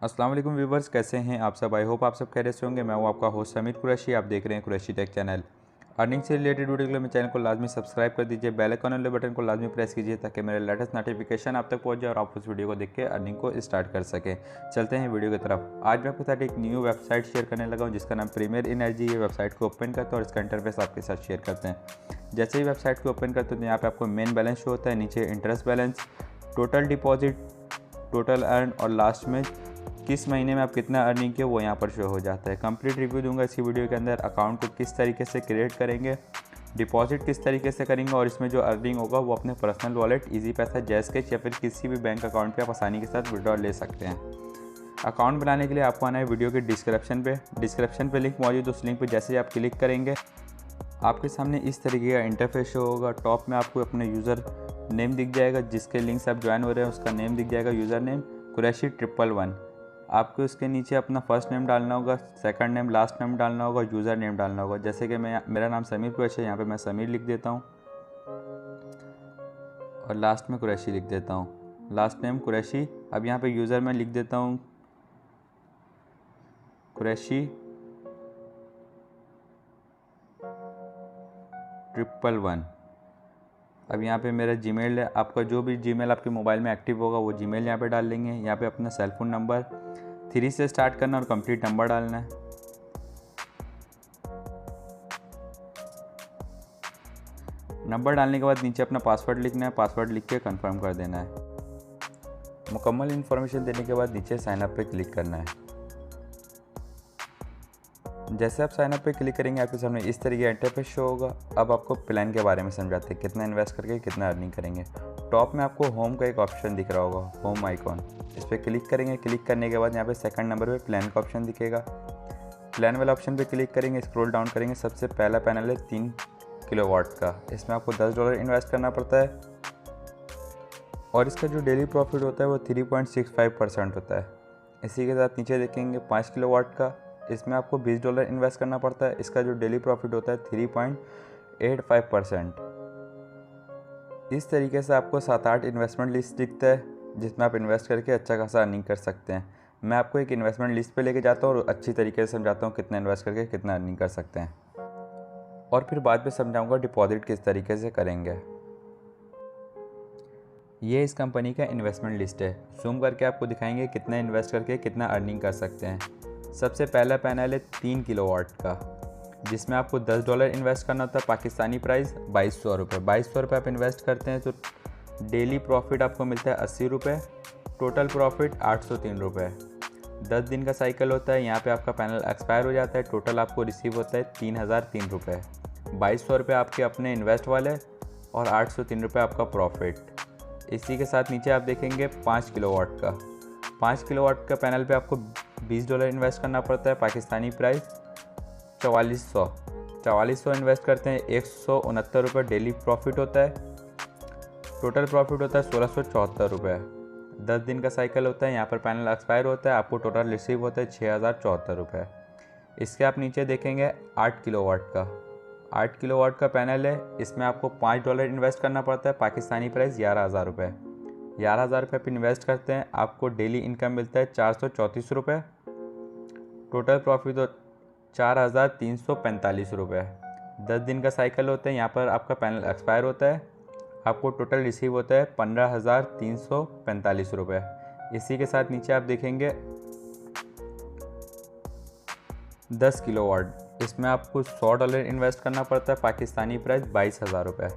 अस्सलाम वालेकुम व्यूवर्स, कैसे हैं आप सब। आई होप आप सब खैरियत से होंगे। मैं हूं आपका होस्ट समीर कुरैशी। आप देख रहे हैं कुरैशी टेक चैनल। अर्निंग से रिलेटेड वीडियो के लिए मेरे चैनल को लाजमी सब्सक्राइब कर दीजिए, बेल आइकन वाले बटन को लाजमी प्रेस कीजिए ताकि मेरे लेटेस्ट नोटिफिकेशन आप तक पहुंच जाए और आप उस वीडियो को देख के अर्निंग को स्टार्ट कर सकें। चलते हैं वीडियो की तरफ। आज मैं आपके साथ एक न्यू वेबसाइट शेयर करने लगा हूँ जिसका नाम प्रीमियर एनर्जी। ये वेबसाइट को ओपन करते हैं और इसका इंटरफेस आपके साथ शेयर करते हैं। जैसे ही वेबसाइट को ओपन करते हैं तो यहाँ पे आपको मेन बैलेंस शो होता है, नीचे interest balance, total deposit, total earn और लास्ट में किस महीने में आप कितना अर्निंग किया वो यहाँ पर शो हो जाता है। कंप्लीट रिव्यू दूंगा इसी वीडियो के अंदर। अकाउंट को किस तरीके से क्रिएट करेंगे, डिपॉजिट किस तरीके से करेंगे और इसमें जो अर्निंग होगा वो अपने पर्सनल वॉलेट, इजी पैसा, जैसकेच या फिर किसी भी बैंक अकाउंट पे आप आसानी के साथ विड्रॉल ले सकते हैं। अकाउंट बनाने के लिए आपको आना है वीडियो के डिस्क्रिप्शन पे लिंक मौजूद है। उस लिंक पर जैसे ही आप क्लिक करेंगे आपके सामने इस तरीके का इंटरफेस शो होगा। टॉप में आपको अपने यूज़र नेम दिख जाएगा, जिसके लिंक से आप ज्वाइन हो रहे हैं उसका नेम दिख जाएगा, यूज़र नेम कुरैशी 111। आपको इसके नीचे अपना फर्स्ट नेम डालना होगा, सेकंड नेम, लास्ट नेम डालना होगा, यूज़र नेम डालना होगा। जैसे कि मेरा नाम समीर कुरैशी है, यहाँ पे मैं समीर लिख देता हूँ और लास्ट में कुरैशी लिख देता हूँ, लास्ट नेम कुरैशी। अब यहाँ पे यूज़र में लिख देता हूँ कुरैशी 111। अब यहाँ पे मेरा जीमेल है, आपका जो भी जीमेल आपके मोबाइल में एक्टिव होगा वो जीमेल यहाँ पे डाल लेंगे। यहाँ पे अपना सेल फोन नंबर 3 से स्टार्ट करना और कंप्लीट नंबर डालना है। नंबर डालने के बाद नीचे अपना पासवर्ड लिखना है, पासवर्ड लिख के कंफर्म कर देना है। मुकम्मल इन्फॉर्मेशन देने के बाद नीचे साइन अप पे क्लिक करना है। जैसे आप साइन अप पे क्लिक करेंगे आपके सामने इस तरीके का इंटरफेस शो होगा। अब आपको प्लान के बारे में समझाते हैं, कितना इन्वेस्ट करके कितना अर्निंग करेंगे। टॉप में आपको होम का एक ऑप्शन दिख रहा होगा, होम आइकॉन, इस पर क्लिक करेंगे। क्लिक करने के बाद यहाँ पे सेकंड नंबर पे प्लान का ऑप्शन दिखेगा। प्लान वाला ऑप्शन पे क्लिक करेंगे, स्क्रॉल डाउन करेंगे। सबसे पहला पैनल है 3 किलोवाट का। इसमें आपको $10 इन्वेस्ट करना पड़ता है और इसका जो डेली प्रॉफिट होता है वो 3.65% होता है। इसी के साथ नीचे देखेंगे 5 किलोवाट का। इसमें आपको $20 इन्वेस्ट करना पड़ता है। इसका जो डेली प्रॉफिट होता है 3.85%। इस तरीके से आपको 7-8 इन्वेस्टमेंट लिस्ट दिखता है जिसमें आप इन्वेस्ट करके अच्छा खासा अर्निंग कर सकते हैं। मैं आपको एक इन्वेस्टमेंट लिस्ट पे लेके जाता हूँ और अच्छी तरीके से समझाता हूँ कितना इन्वेस्ट करके कितना अर्निंग कर सकते हैं, और फिर बाद में समझाऊँगा डिपॉजिट किस तरीके से करेंगे। ये इस कंपनी का इन्वेस्टमेंट लिस्ट है। जूम करके आपको दिखाएंगे कितना इन्वेस्ट करके कितना अर्निंग कर सकते हैं। सबसे पहला पैनल है 3 किलोवाट का, जिसमें आपको $10 इन्वेस्ट करना होता है। पाकिस्तानी प्राइस 2200 रुपये। 2200 रुपये आप इन्वेस्ट करते हैं तो डेली प्रॉफिट आपको मिलता है 80 रुपये, टोटल प्रॉफिट 803 रुपये। 10 दिन का साइकिल होता है। यहाँ पे आपका पैनल एक्सपायर हो जाता है। टोटल आपको रिसीव होता है 3003 रुपये। 2200 रुपये आपके अपने इन्वेस्ट वाले और 803 रुपये आपका प्रॉफिट। इसी के साथ नीचे आप देखेंगे 5 किलोवाट का। 5 किलोवाट का पैनल पे आपको $20 इन्वेस्ट करना पड़ता है। पाकिस्तानी प्राइस 4400 इन्वेस्ट करते हैं, 169 रुपये डेली प्रॉफिट होता है। टोटल प्रॉफिट होता है 1674 रुपये। 10 दिन का साइकिल होता है। यहाँ पर पैनल एक्सपायर होता है। आपको टोटल रिसीव होता है 6074 रुपये। इसके आप नीचे देखेंगे 8 किलोवाट का। 8 किलोवाट का पैनल है। इसमें आपको $5 इन्वेस्ट करना पड़ता है। पाकिस्तानी प्राइस 11,000 रुपये। 11,000 रुपये आप इन्वेस्ट करते हैं, आपको डेली इनकम मिलता है 434 रुपये। टोटल प्रॉफिट 4,345 रुपये। 10 दिन का साइकिल होता है। यहाँ पर आपका पैनल एक्सपायर होता है। आपको टोटल रिसीव होता है 15,345 रुपये। इसी के साथ नीचे आप देखेंगे 10 किलोवाट। इसमें आपको $100 इन्वेस्ट करना पड़ता है। पाकिस्तानी प्राइस 22,000 रुपये।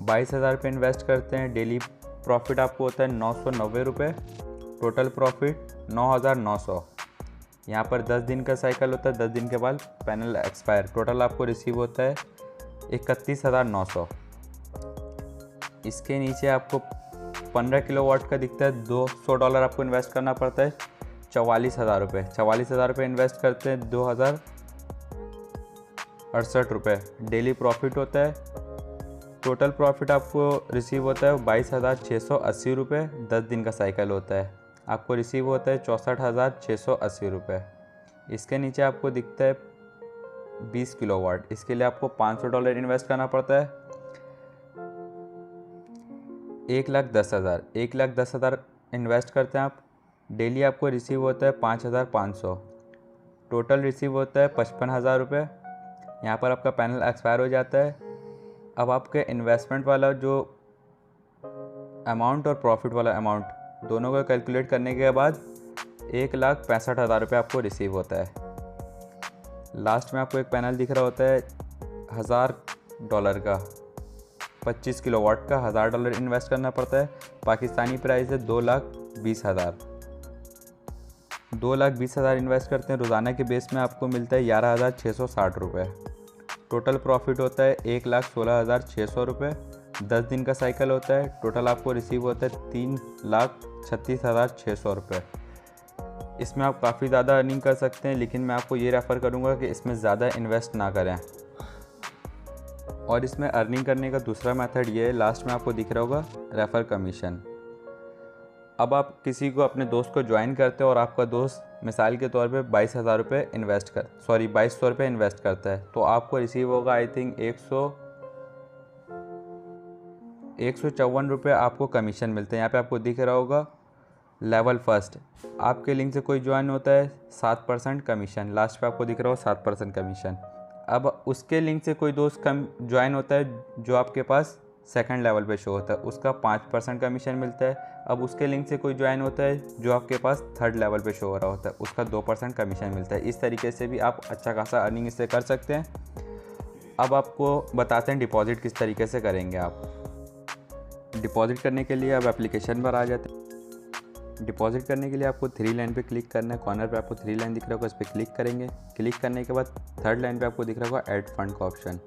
22,000 रुपये इन्वेस्ट करते हैं। डेली प्रॉफिट आपको होता है 990 रुपये। Total profit 9,900। यहाँ पर 10 दिन का साइकिल होता है। 10 दिन के बाद पैनल एक्सपायर। टोटल आपको रिसीव होता है 31,900। इसके नीचे आपको 15 किलोवाट का दिखता है। $200 आपको इन्वेस्ट करना पड़ता है। 44,000 रुपये। 44,000 रुपये इन्वेस्ट करते हैं, 2,068 रुपये डेली प्रॉफिट होता है। टोटल प्रॉफिट आपको रिसीव होता है 22,680 रुपये। 10 दिन का साइकिल होता है। आपको रिसीव होता है 64,680 रुपये। इसके नीचे आपको दिखता है 20 किलोवाट। इसके लिए आपको $500 इन्वेस्ट करना पड़ता है। 1,10,000 इन्वेस्ट करते हैं आप। डेली आपको रिसीव होता है 5,500। टोटल रिसीव होता है 55,000 रुपये। यहाँ पर आपका पैनल एक्सपायर हो जाता है। अब आपके इन्वेस्टमेंट वाला जो अमाउंट और प्रॉफिट वाला अमाउंट दोनों को कैलकुलेट करने के बाद 1,65,000 रुपये आपको रिसीव होता है। लास्ट में आपको एक पैनल दिख रहा होता है $1,000 का, 25 किलोवाट का $1,000 इन्वेस्ट करना पड़ता है। पाकिस्तानी प्राइस है 2,20,000। 2,20,000 इन्वेस्ट करते हैं, रोज़ाना के बेस में आपको मिलता है 11,660 रुपये। टोटल प्रॉफिट होता है 1,16,600 रुपये। 10 दिन का साइकिल होता है। टोटल आपको रिसीव होता है 3,36,600 रुपये। इसमें आप काफ़ी ज़्यादा अर्निंग कर सकते हैं, लेकिन मैं आपको ये रेफ़र करूँगा कि इसमें ज़्यादा इन्वेस्ट ना करें। और इसमें अर्निंग करने का दूसरा मेथड ये है, लास्ट में आपको दिख रहा होगा रेफ़र कमीशन। अब आप किसी को, अपने दोस्त को ज्वाइन करते हो और आपका दोस्त मिसाल के तौर पे 22,000 रुपये 2,200 रुपये इन्वेस्ट करता है, तो आपको रिसीव होगा आई थिंक 154 रुपये आपको कमीशन मिलते हैं। यहाँ पे आपको दिख रहा होगा लेवल फर्स्ट। आपके लिंक से कोई ज्वाइन होता है 7% कमीशन। लास्ट पे आपको दिख रहा होगा 7% कमीशन। अब उसके लिंक से कोई दोस्त ज्वाइन होता है जो आपके पास सेकंड लेवल पे शो होता है, उसका 5% कमीशन मिलता है। अब उसके लिंक से कोई ज्वाइन होता है जो आपके पास थर्ड लेवल पे शो हो रहा होता है, उसका 2% कमीशन मिलता है। इस तरीके से भी आप अच्छा खासा अर्निंग इससे कर सकते हैं। अब आपको बताते हैं डिपॉजिट किस तरीके से करेंगे। आप डिपॉजिट करने के लिए अब एप्लीकेशन पर आ जाते हैं। डिपॉजिट करने के लिए आपको 3 लाइन पे क्लिक करना है। कॉर्नर पे आपको 3 लाइन दिख रहा होगा, इस पर क्लिक करेंगे। क्लिक करने के बाद थर्ड लाइन पे आपको दिख रहा होगा ऐड फंड का ऑप्शन,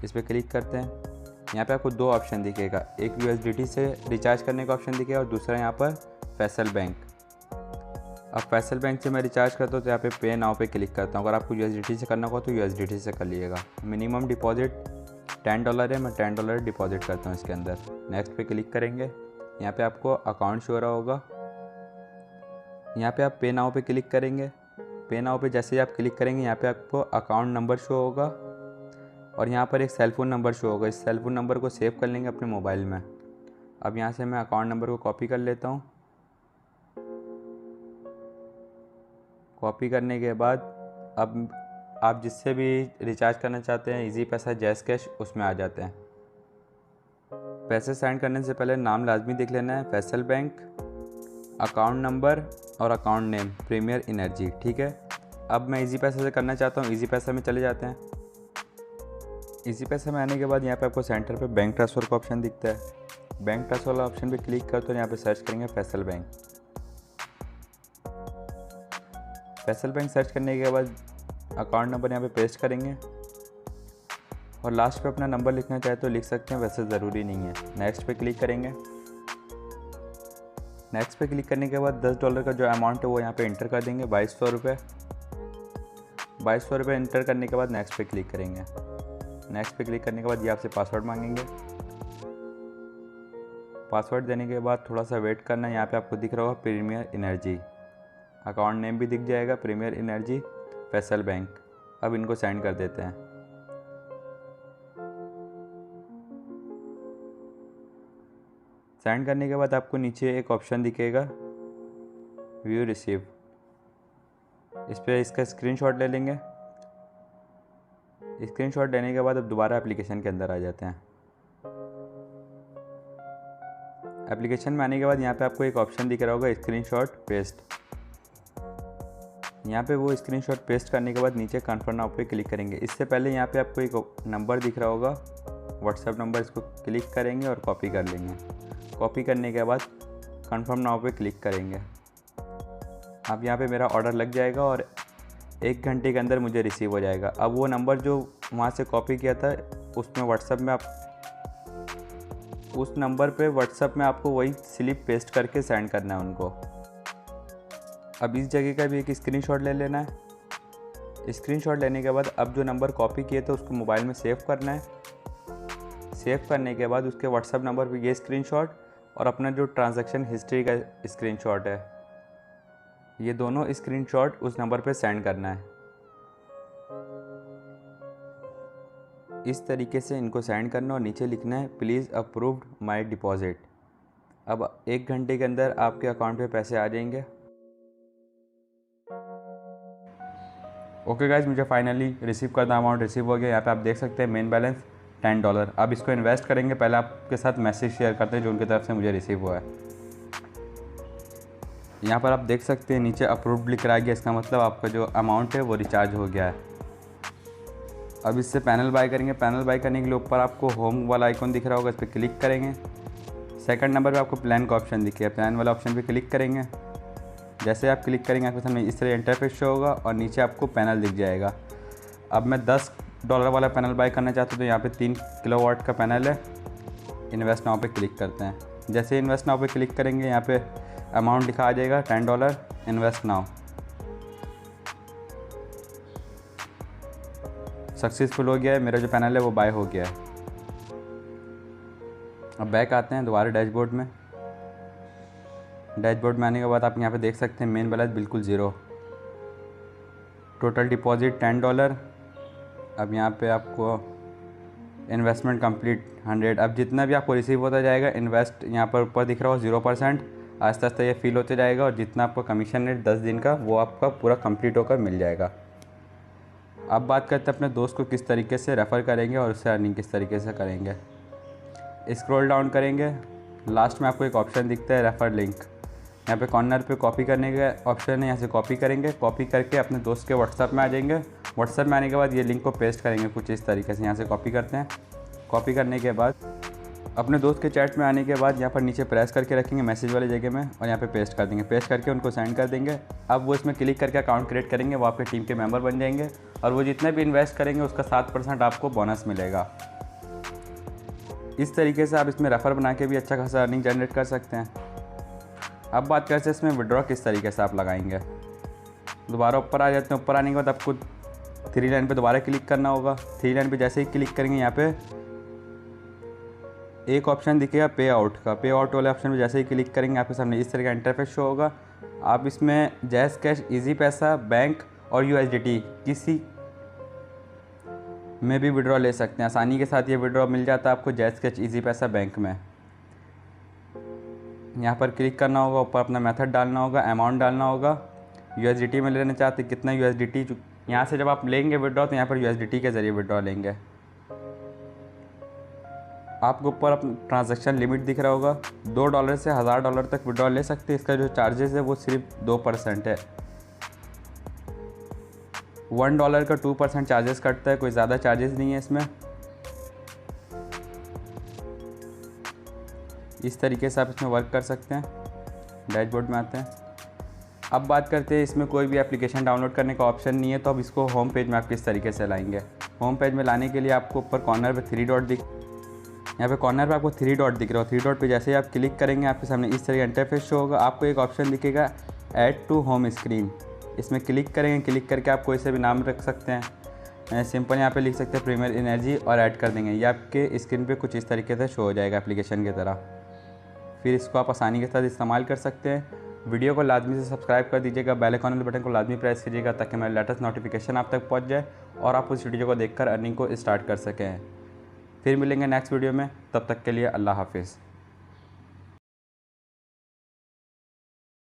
इस पर क्लिक करते हैं। यहाँ पे आपको 2 ऑप्शन दिखेगा, एक USDT से रिचार्ज करने का ऑप्शन दिखेगा और दूसरा यहाँ पर फैसल बैंक। अब फैसल बैंक से मैं रिचार्ज करता हूँ तो यहाँ पे पे नाउ पे क्लिक करता हूँ। अगर आपको USDT से करना हो तो USDT से कर लीजिएगा। मिनिमम डिपॉजिट $10 है, मैं $10 डिपॉजिट करता हूँ इसके अंदर। नेक्स्ट पे क्लिक करेंगे। यहाँ पे आपको अकाउंट शो हो रहा होगा, यहाँ पे आप पे नाउ पे क्लिक करेंगे। पे नाउ पे जैसे ही आप क्लिक करेंगे यहाँ पे आपको अकाउंट नंबर शो होगा और यहाँ पर एक सेल फ़ोन नंबर शो होगा। इस सेल फ़ोन नंबर को सेव कर लेंगे अपने मोबाइल में। अब यहाँ से मैं अकाउंट नंबर को कॉपी कर लेता हूँ। कॉपी करने के बाद अब आप जिससे भी रिचार्ज करना चाहते हैं, इजी पैसा, जैज़ कैश, उसमें आ जाते हैं। पैसे सेंड करने से पहले नाम लाजमी देख लेना है, फैसल बैंक, अकाउंट नंबर और अकाउंट नेम प्रीमियर एनर्जी, ठीक है। अब मैं इजी पैसा से करना चाहता हूँ, इजी पैसा में चले जाते हैं। इजी पैसा में आने के बाद यहाँ पे आपको सेंटर पे बैंक ट्रांसफ़र का ऑप्शन दिखता है। बैंक ट्रांसफ़र वाला ऑप्शन पे क्लिक करते हो, यहाँ पे सर्च करेंगे Faisal bank. Faisal bank search करने के बाद अकाउंट नंबर यहाँ पे पेस्ट करेंगे और लास्ट पे अपना नंबर लिखना चाहे तो लिख सकते हैं, वैसे ज़रूरी नहीं है। नेक्स्ट पे क्लिक करेंगे। नेक्स्ट पे क्लिक करने के बाद $10 का जो अमाउंट है वो यहाँ पे इंटर कर देंगे, 2,200 रुपये। 2,200 रुपये इंटर करने के बाद नेक्स्ट पे क्लिक करेंगे। नेक्स्ट पे क्लिक करने के बाद ये आपसे पासवर्ड मांगेंगे। पासवर्ड देने के बाद थोड़ा सा वेट करना है। यहाँ पे आपको दिख रहा होगा प्रीमियर एनर्जी, अकाउंट नेम भी दिख जाएगा प्रीमियर एनर्जी फैसल बैंक। अब इनको सेंड कर देते हैं। सेंड करने के बाद आपको नीचे एक ऑप्शन दिखेगा व्यू रिसीव, इस पर इसका स्क्रीनशॉट ले लेंगे। स्क्रीनशॉट लेने के बाद अब दोबारा एप्लीकेशन के अंदर आ जाते हैं। एप्लीकेशन में आने के बाद यहाँ पे आपको एक ऑप्शन दिख रहा होगा स्क्रीनशॉट पेस्ट। यहाँ पे वो स्क्रीनशॉट पेस्ट करने के बाद नीचे कन्फर्म नाउ पे क्लिक करेंगे। इससे पहले यहाँ पे आपको एक नंबर दिख रहा होगा व्हाट्सएप नंबर, इसको क्लिक करेंगे और कॉपी कर लेंगे। कॉपी करने के बाद कन्फर्म नाउ पे क्लिक करेंगे। अब यहाँ पे मेरा ऑर्डर लग जाएगा और 1 घंटे के अंदर मुझे रिसीव हो जाएगा। अब वो नंबर जो वहाँ से कॉपी किया था उसमें व्हाट्सएप में आप उस नंबर पे व्हाट्सएप में आपको वही स्लिप पेस्ट करके सेंड करना है उनको। अब इस जगह का भी एक स्क्रीनशॉट ले लेना है। स्क्रीनशॉट लेने के बाद अब जो नंबर कॉपी किए थे उसको मोबाइल में सेव करना है। सेव करने के बाद उसके व्हाट्सएप नंबर पे ये स्क्रीनशॉट और अपना जो ट्रांजैक्शन हिस्ट्री का स्क्रीनशॉट है, ये दोनों स्क्रीनशॉट उस नंबर पे सेंड करना है। इस तरीके से इनको सेंड करना और नीचे लिखना है प्लीज़ अप्रूव्ड माय डिपॉजिट। अब 1 घंटे के अंदर आपके अकाउंट पे पैसे आ जाएंगे। ओके गाइज, मुझे फाइनली रिसीव करना अमाउंट रिसीव हो गया। यहाँ पे आप देख सकते हैं मेन बैलेंस $10। अब इसको इन्वेस्ट करेंगे। पहले आपके साथ मैसेज शेयर करते हैं जो उनकी तरफ से मुझे रिसीव हुआ है। यहाँ पर आप देख सकते हैं नीचे अप्रूव्ड लिख रहा है, इसका मतलब आपका जो अमाउंट है वो रिचार्ज हो गया है। अब इससे पैनल बाय करेंगे। पैनल बाय करने के लिए ऊपर आपको होम वाला आइकॉन दिख रहा होगा, इस पर क्लिक करेंगे। सेकंड नंबर पे आपको प्लान का ऑप्शन दिखेगा, प्लान वाला ऑप्शन पे क्लिक करेंगे। जैसे आप क्लिक करेंगे आपके सामने इस तरह इंटरफेस शो होगा और नीचे आपको पैनल दिख जाएगा। अब मैं $10 वाला पैनल बाय करना चाहता हूँ तो यहाँ पे 3 किलोवाट का पैनल है। इन्वेस्ट नाउ पे क्लिक करते हैं। जैसे इन्वेस्ट नाउ पे क्लिक करेंगे यहाँ पे अमाउंट लिखा आ जाएगा $10 इन्वेस्ट नाउ। सक्सेसफुल हो गया है, मेरा जो पैनल है वो बाय हो गया है। अब बैक आते हैं दोबारा डैशबोर्ड में। डैशबोर्ड में आने के बाद आप यहाँ पे देख सकते हैं मेन बैलेंस बिल्कुल ज़ीरो, टोटल डिपॉजिट $10। अब यहाँ पे आपको इन्वेस्टमेंट कंप्लीट 100। अब जितना भी आपको रिसीव होता जाएगा इन्वेस्ट यहाँ पर ऊपर दिख रहा हो 0%, आस्ते आस्ते ये फील होते जाएगा और जितना आपको कमीशन रेट 10 दिन का वो आपका पूरा कंप्लीट होकर मिल जाएगा। अब बात करते हैं अपने दोस्त को किस तरीके से रेफ़र करेंगे और उससे अर्निंग किस तरीके से करेंगे। स्क्रॉल डाउन करेंगे, लास्ट में आपको एक ऑप्शन दिखता है रेफ़र लिंक। यहाँ पे कॉर्नर पे कॉपी करने का ऑप्शन है, यहाँ से कॉपी करेंगे। कॉपी करके अपने दोस्त के व्हाट्सएप में आ जाएंगे। व्हाट्सएप में आने के बाद ये लिंक को पेस्ट करेंगे कुछ इस तरीके से। यहाँ से कॉपी करते हैं। कॉपी करने के बाद अपने दोस्त के चैट में आने के बाद यहाँ पर नीचे प्रेस करके रखेंगे मैसेज वाली जगह में और यहाँ पे पेस्ट कर देंगे। पेस्ट करके उनको सेंड कर देंगे। अब वो इसमें क्लिक करके अकाउंट क्रिएट करेंगे, वो आपके टीम के मेंबर बन जाएंगे और वो जितने भी इन्वेस्ट करेंगे उसका 7% आपको बोनस मिलेगा। इस तरीके से आप इसमें रेफ़र बना के भी अच्छा खासा अर्निंग जनरेट कर सकते हैं। अब बात करते हैं इसमें विड्रॉ किस तरीके से आप लगाएंगे। दोबारा ऊपर आ जाते हैं। ऊपर आने के बाद आपको 3 लाइन पे दोबारा क्लिक करना होगा। 3 लाइन पे जैसे ही क्लिक करेंगे यहाँ पे एक ऑप्शन दिखेगा पे आउट का। पे आउट वाले ऑप्शन पे जैसे ही क्लिक करेंगे आपके सामने इस तरह का इंटरफेस शो होगा। आप इसमें जैज़ कैश, इजी पैसा, बैंक और USDT किसी में भी विड्रॉ ले सकते हैं। आसानी के साथ ये विड्रॉ मिल जाता है आपको जैज़ कैश, इजी पैसा, बैंक में। यहाँ पर क्लिक करना होगा, ऊपर अपना मेथड डालना होगा, अमाउंट डालना होगा। USDT में लेना चाहते कितना USDT, यहाँ से जब आप लेंगे विड्रॉ तो यहाँ पर USDT के ज़रिए विड्रॉ लेंगे। आपको ऊपर अपना ट्रांजैक्शन लिमिट दिख रहा होगा, $2 से $1000 तक विड्रॉ ले सकते हैं। इसका जो चार्जेस है वो सिर्फ 2% है। $1 का 2% चार्जेस कटता है, कोई ज़्यादा चार्जेस नहीं है इसमें। इस तरीके से आप इसमें वर्क कर सकते हैं। डैशबोर्ड में आते हैं। अब बात करते हैं इसमें कोई भी एप्लीकेशन डाउनलोड करने का ऑप्शन नहीं है, तो अब इसको होम पेज में आप किस तरीके से लाएंगे। होम पेज में लाने के लिए आपको ऊपर कॉर्नर पे 3 डॉट यहाँ पे कॉर्नर पे आपको 3 डॉट दिख रहा हो। 3 डॉट पे जैसे ही आप क्लिक करेंगे आपके सामने इस तरह का इंटरफेस शो होगा। आपको एक ऑप्शन दिखेगा ऐड टू होम स्क्रीन, इसमें क्लिक करेंगे। क्लिक करके आप कोई से भी नाम रख सकते हैं। सिंपल यहाँ पे लिख सकते हैं प्रीमियर एनर्जी और ऐड कर देंगे। ये आपके स्क्रीन पे कुछ इस तरीके से शो हो जाएगा एप्लीकेशन की तरह। फिर इसको आप आसानी के साथ इस्तेमाल कर सकते हैं। वीडियो को लाजमी से सब्सक्राइब कर दीजिएगा, बेल आइकन वाले बटन को लाजमी प्रेस कीजिएगा ताकि मेरे लेटेस्ट नोटिफिकेशन आप तक पहुंच जाए और आप उस वीडियो को देखकर अर्निंग को स्टार्ट कर सकें। फिर मिलेंगे नेक्स्ट वीडियो में, तब तक के लिए अल्लाह हाफिज़।